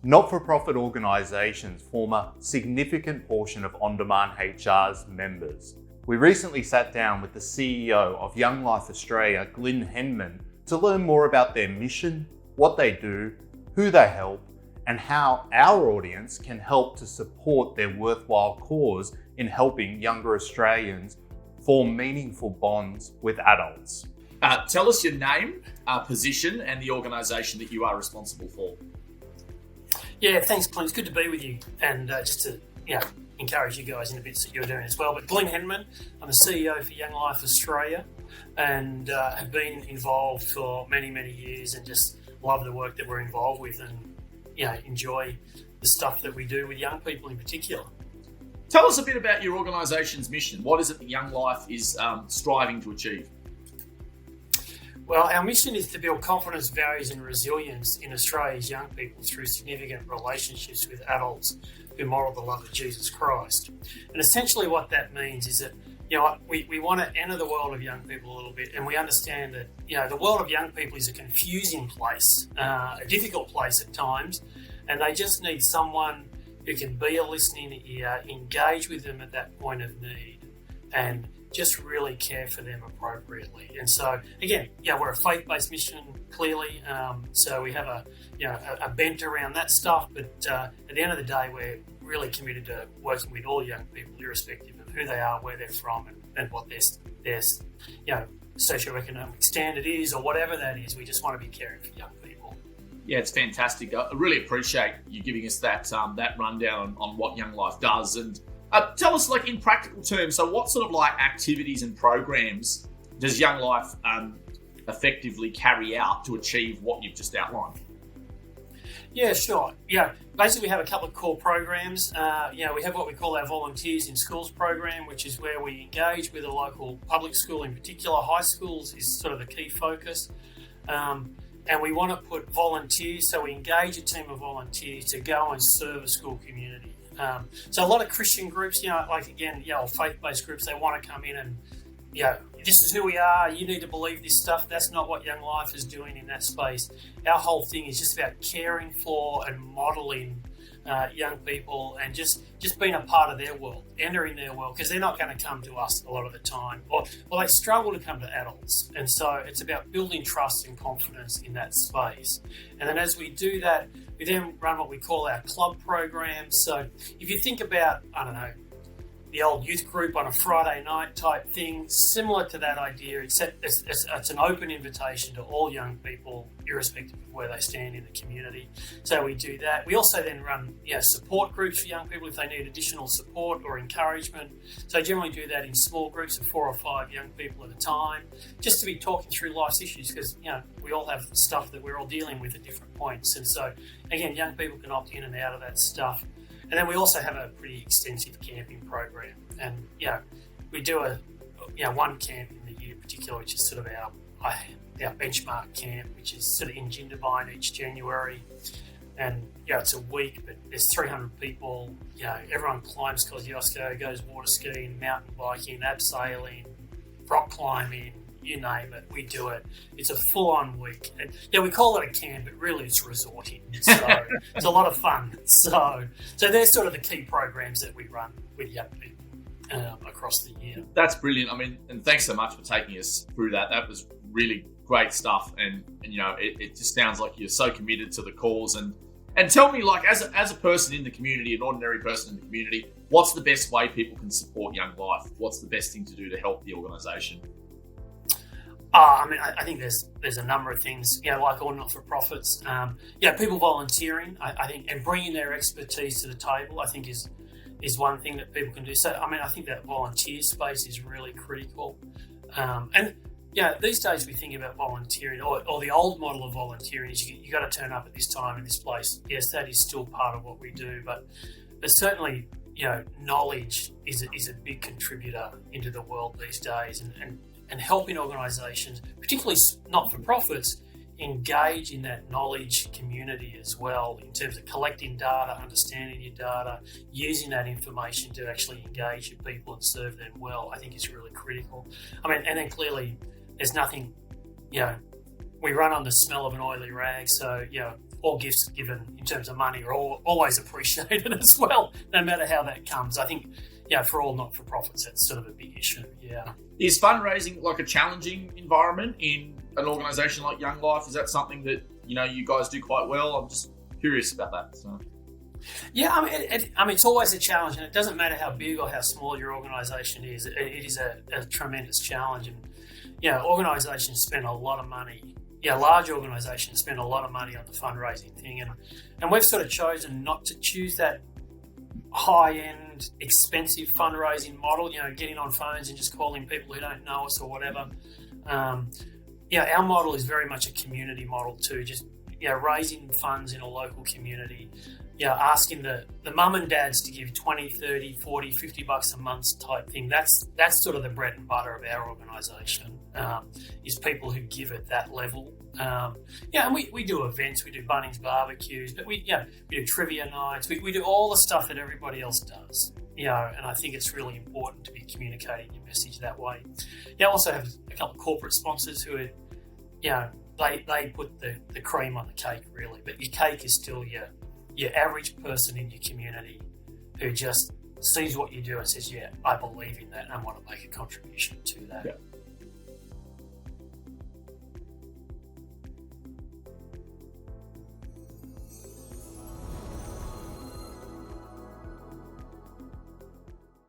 Not-for-profit organisations form a significant portion of On Demand HR's members. We recently sat down with the CEO of Young Life Australia, Glyn Henman, to learn more about their mission, what they do, who they help, and how our audience can help to support their worthwhile cause in helping younger Australians form meaningful bonds with adults. Tell us your name, position, and the organisation that you are responsible for. Yeah, thanks, Glyn. It's good to be with you, and just to encourage you guys in the bits that you're doing as well. But Glyn Henman, I'm the CEO for Young Life Australia, and have been involved for many, many years, and just love the work that we're involved with, and enjoy the stuff that we do with young people in particular. Tell us a bit about your organisation's mission. What is it that Young Life is striving to achieve? Well, our mission is to build confidence, values and resilience in Australia's young people through significant relationships with adults who model the love of Jesus Christ. And essentially what that means is that we want to enter the world of young people a little bit, and we understand that the world of young people is a confusing place, a difficult place at times, and they just need someone who can be a listening ear, engage with them at that point of need, and just really care for them appropriately. And so again, we're a faith-based mission, clearly, so we have a bent around that stuff, but at the end of the day, we're really committed to working with all young people, irrespective of who they are, where they're from, and what their socioeconomic standard is, or whatever that is. We just want to be caring for young people. Yeah, it's fantastic. I really appreciate you giving us that rundown on what Young Life does. And tell us, in practical terms, so what sort of activities and programs does Young Life effectively carry out to achieve what you've just outlined? Yeah, sure. Basically we have a couple of core programs. We have what we call our Volunteers in Schools program, which is where we engage with a local public school, in particular. High schools is sort of the key focus. And we want to put volunteers, so we engage a team of volunteers to go and serve a school community. So a lot of Christian groups, faith-based groups, they want to come in and, this is who we are, you need to believe this stuff. That's not what Young Life is doing in that space. Our whole thing is just about caring for and modelling young people, and just being a part of their world, entering their world, because they're not going to come to us a lot of the time, or they struggle to come to adults. And so it's about building trust and confidence in that space. And then as we do that, we then run what we call our club programs. So if you think about, the old youth group on a Friday night type thing, similar to that idea, it's an open invitation to all young people, irrespective of where they stand in the community. So we do that. We also then run support groups for young people if they need additional support or encouragement. So I generally do that in small groups of 4 or 5 young people at a time, just to be talking through life's issues, because we all have stuff that we're all dealing with at different points. And so again, young people can opt in and out of that stuff. And then we also have a pretty extensive camping program, and we do one camp in the year in particular, which is sort of our benchmark camp, which is sort of in Jindabyne each January, and it's a week, but there's 300 people. Everyone climbs Kosciuszko, goes water skiing, mountain biking, abseiling, rock climbing. You name it, we do it. It's a full-on week. And we call it a camp, but really it's resorting. So it's a lot of fun. So they're sort of the key programs that we run with young people across the year. That's brilliant. And thanks so much for taking us through that. That was really great stuff. And it just sounds like you're so committed to the cause. And tell me, as a person in the community, an ordinary person in the community, what's the best way people can support Young Life? What's the best thing to do to help the organisation? I think there's a number of things, like all not-for-profits. People volunteering, I think, and bringing their expertise to the table, I think is one thing that people can do. So, I think that volunteer space is really critical. These days we think about volunteering, or the old model of volunteering is you got to turn up at this time in this place. Yes, that is still part of what we do, but certainly, knowledge is a big contributor into the world these days, and helping organisations, particularly not-for-profits, engage in that knowledge community as well, in terms of collecting data, understanding your data, using that information to actually engage your people and serve them well, I think is really critical. And then clearly there's nothing, we run on the smell of an oily rag, so, all gifts given in terms of money are always appreciated as well, no matter how that comes. I think, for all not-for-profits, that's sort of a big issue, yeah. Is fundraising like a challenging environment in an organisation like Young Life? Is that something that, you guys do quite well? I'm just curious about that. So. Yeah, I mean, it's always a challenge, and it doesn't matter how big or how small your organisation is. It is a tremendous challenge, and organisations spend a lot of money. Large organisations spend a lot of money on the fundraising thing, and we've sort of chosen not to choose that high-end, expensive fundraising model. Getting on phones and just calling people who don't know us or whatever. Our model is very much a community model too. Just raising funds in a local community. Asking the mum and dads to give 20, 30, 40, 50 bucks a month type thing. That's sort of the bread and butter of our organisation, is people who give at that level. And we do events, we do Bunnings barbecues, but we do trivia nights, we do all the stuff that everybody else does. And I think it's really important to be communicating your message that way. I also have a couple of corporate sponsors who are, they put the cream on the cake really, but your cake is still your average person in your community who just sees what you do and says, I believe in that and I want to make a contribution to that. Yeah.